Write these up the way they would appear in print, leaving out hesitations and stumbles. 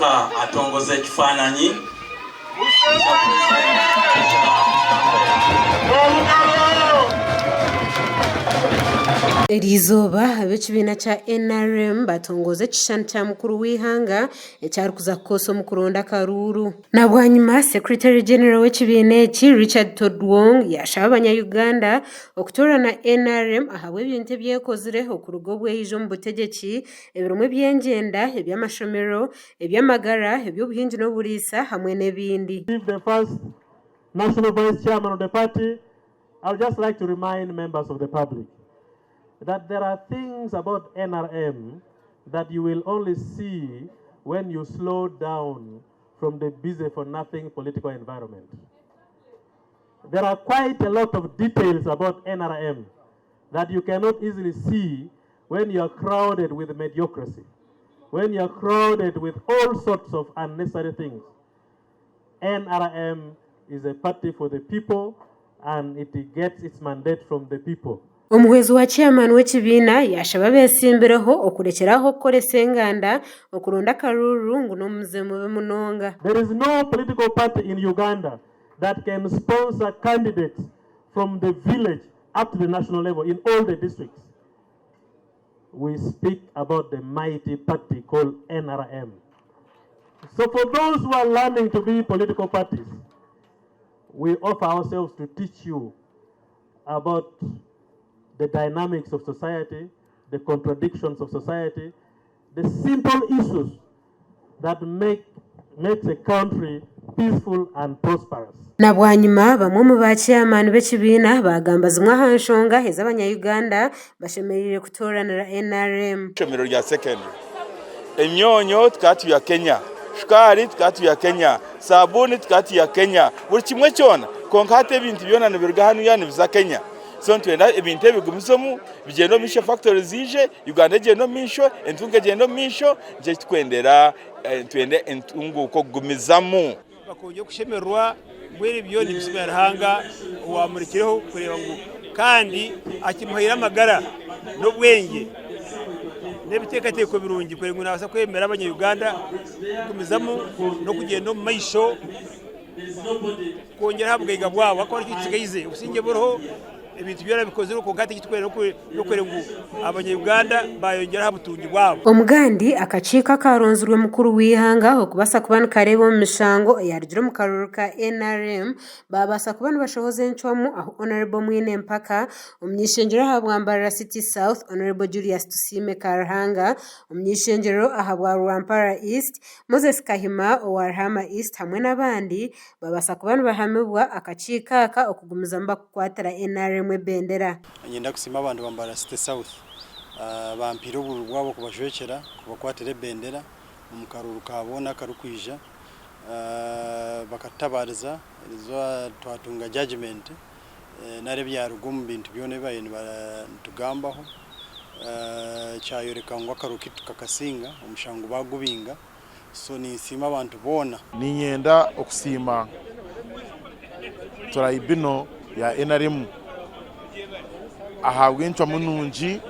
asooka atongoza ekifaananyi Erizooba ab'ekibiina kya NRM batongoza ekishushani kya mukuru w'ihanga ekyari kuza kukosa omukuronda Karuuru. Nabwanyuma Secretary General w'ekibiina eki Richard Todwong yashaba abanya-Uganda okutoora na NRM ahabwa ebintu ebyekozire okuruga obwehija omu butegeki, ebirumwe by'engyenda, eby'amashomero, eby'amagara, eby'obuhingi n'oburiisa hamwe n'ebindi. The first national vice chairman of the party, I would just like to remind members of the public that there are things about NRM that you will only see when you slow down from the busy-for-nothing political environment. There are quite a lot of details about NRM that you cannot easily see when you are crowded with mediocrity, when you are crowded with all sorts of unnecessary things. NRM is a party for the people and it gets its mandate from the people. Omuhwezi wa chairman w'ekibiina yashaba beesimbireho okurekeraho okukoresa enganda okuronda Karuuru ngu n'omuze mube munonga. There is no political party in Uganda that can sponsor candidates from the village up to the national level in all the districts. We speak about the mighty party called NRM. So for those who are learning to be political parties, we offer ourselves to teach you about the dynamics of society, the contradictions of society, the simple issues that makes a country peaceful and prosperous. Nabwanyuma bamwe mu ba chairman b'ekibiina bagamba zimwe aha nshonga ez'abanya-Uganda bashemerire kutoranira NRM. Ishomero rya secondary, emyonyo tukatu ya Kenya, shukari tukatu ya Kenya, sabuni tukatu ya Kenya, buri kimwe cyona konka hate ebintu byona nibirga hanu yani biza Kenya. So twenda ebintu ebigumisomu bigendo misho factories zije Uganda gendo misho entunga gendo misho je twendera twende entungu ko gumizamu bakonje kushemerwa bwere byoni bisubira hanga wamurikireho kureba ngo kandi akimuhira amagara no bwenge nebitekateko birungi kwe ngo nabasa kwemera abanya-Uganda gumizamu no kugenda mu maisho kongera habwega bwabo akora kitsigayize usinge boroho ebintu byara bikozero ko gati kitwere no kwere ngo abanya-Uganda bayongera habutungi bwabo. Omugandi akakiika karonzirwe mukuru w'ihanga okubasa kubana kareba mu mishango yarugire mu karuru ka NRM babasa kubana bashohoze enchwamu aho Honorable Mwine Mpaka omnyishengero ahabwambara City South Honorable Julius Tusime Karhanga omnyishengero ahabwa Rwampara East Moses Kahima owarhama East hamwe n'abandi babasa kubana bahamibwa akakiika aka okugumiza mba kukwatira NRM bendera. Nyenda kusima abantu bambara City South bampira obululu bwabo kubashwekera kubakwatira bendera Omukaruuru kabona karukwija bakatabariza izo twatunga judgment nare byarugo mu bintu byone bayene batugambaho cyayoreka ngo akarukitu kakasinga omushango bagubinga so ni sima abantu bona ninyenda okusima turayibino ya NRM ahabwe enchwa munungi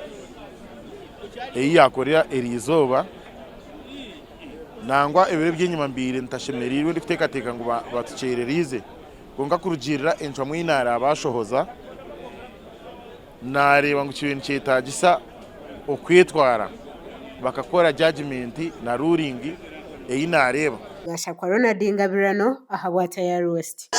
eyakorera Erizooba nangwa ebire by'enyuma mbire ntashemerirwe ndikutekateka ngo batucererize konka kurugirira enchwa mwinara abashohoza nareba ngo ikintu cyetagisa okwetwara bakakora judgment na ruling eyinareba Gashakwa Ronald Ngabirano ahabwa Tayari West.